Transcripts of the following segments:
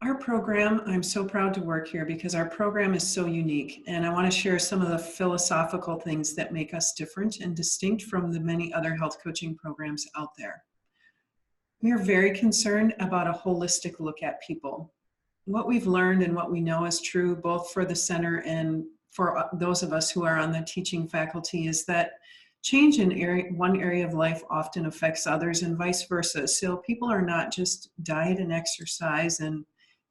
Our program, I'm so proud to work here because our program is so unique, and I want to share some of the philosophical things that make us different and distinct from the many other health coaching programs out there. We are very concerned about a holistic look at people. What we've learned and what we know is true both for the center and for those of us who are on the teaching faculty is that change in one area of life often affects others and vice versa. So people are not just diet and exercise and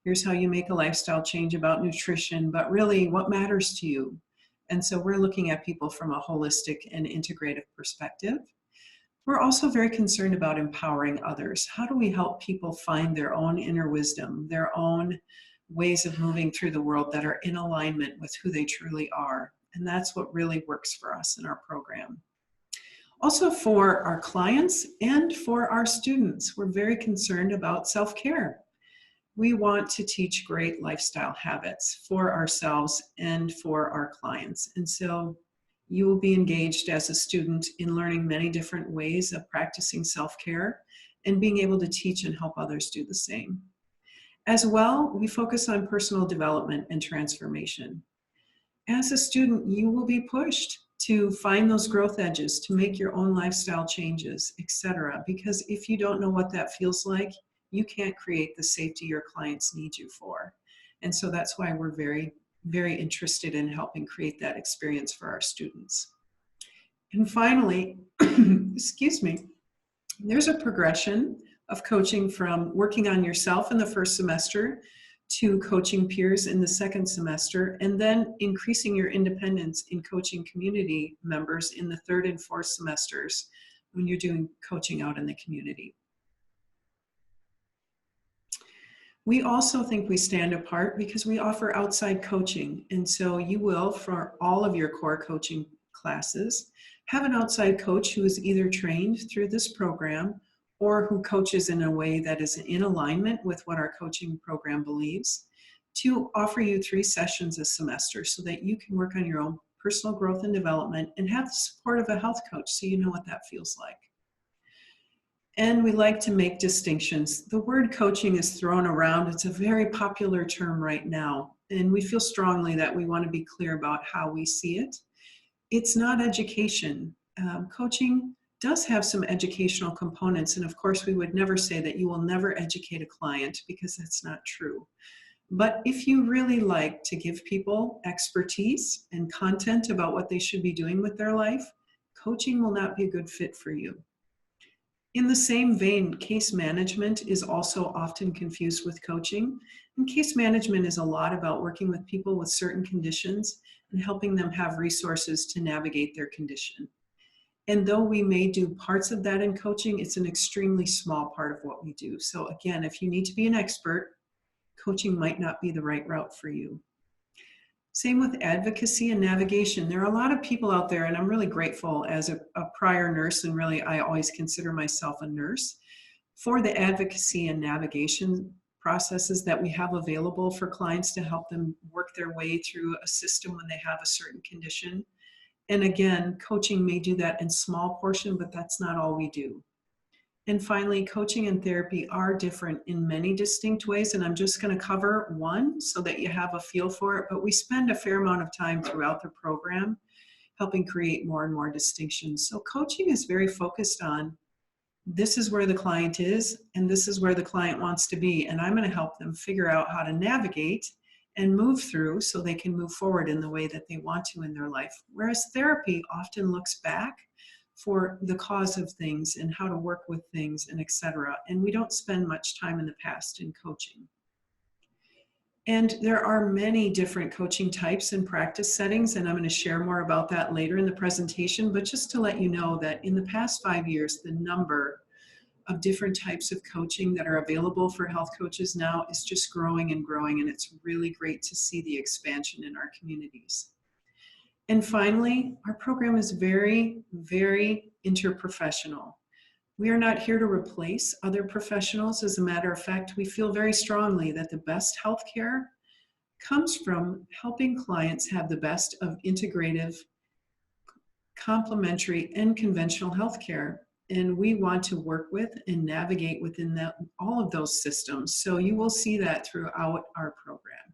here's how you make a lifestyle change about nutrition, but really what matters to you. And so we're looking at people from a holistic and integrative perspective. We're also very concerned about empowering others. How do we help people find their own inner wisdom, their own ways of moving through the world that are in alignment with who they truly are? And that's what really works for us in our program. Also for our clients and for our students, we're very concerned about self-care. We want to teach great lifestyle habits for ourselves and for our clients. And so you will be engaged as a student in learning many different ways of practicing self-care and being able to teach and help others do the same. As well, we focus on personal development and transformation. As a student, you will be pushed to find those growth edges, to make your own lifestyle changes, etc. Because if you don't know what that feels like, you can't create the safety your clients need you for. And so that's why we're very interested in helping create that experience for our students. And finally, excuse me, there's a progression of coaching from working on yourself in the first semester to coaching peers in the second semester, and then increasing your independence in coaching community members in the third and fourth semesters when you're doing coaching out in the community. We also think we stand apart because we offer outside coaching. And so you will, for all of your core coaching classes, have an outside coach who is either trained through this program or who coaches in a way that is in alignment with what our coaching program believes, to offer you 3 sessions a semester so that you can work on your own personal growth and development and have the support of a health coach so you know what that feels like. And we like to make distinctions. The word coaching is thrown around. It's a very popular term right now. And we feel strongly that we want to be clear about how we see it. It's not education. Coaching does have some educational components. And of course, we would never say that you will never educate a client because that's not true. But if you really like to give people expertise and content about what they should be doing with their life, coaching will not be a good fit for you. In the same vein, case management is also often confused with coaching. And case management is a lot about working with people with certain conditions and helping them have resources to navigate their condition. And though we may do parts of that in coaching, it's an extremely small part of what we do. So again, if you need to be an expert, coaching might not be the right route for you. Same with advocacy and navigation. There are a lot of people out there, and I'm really grateful as a prior nurse, and really I always consider myself a nurse, for the advocacy and navigation processes that we have available for clients to help them work their way through a system when they have a certain condition. And again, coaching may do that in small portion, but that's not all we do. And finally, coaching and therapy are different in many distinct ways, and I'm just going to cover one so that you have a feel for it, but we spend a fair amount of time throughout the program helping create more and more distinctions. So coaching is very focused on this is where the client is, and this is where the client wants to be, and I'm going to help them figure out how to navigate and move through so they can move forward in the way that they want to in their life. Whereas therapy often looks back for the cause of things and how to work with things and etc. And we don't spend much time in the past in coaching. And there are many different coaching types and practice settings, and I'm going to share more about that later in the presentation, but just to let you know that in the past 5 years, the number of different types of coaching that are available for health coaches now is just growing and growing, and it's really great to see the expansion in our communities. And finally, our program is very interprofessional. We are not here to replace other professionals. As a matter of fact, we feel very strongly that the best healthcare comes from helping clients have the best of integrative, complementary, and conventional healthcare. and we want to work with and navigate within all of those systems. So you will see that throughout our program.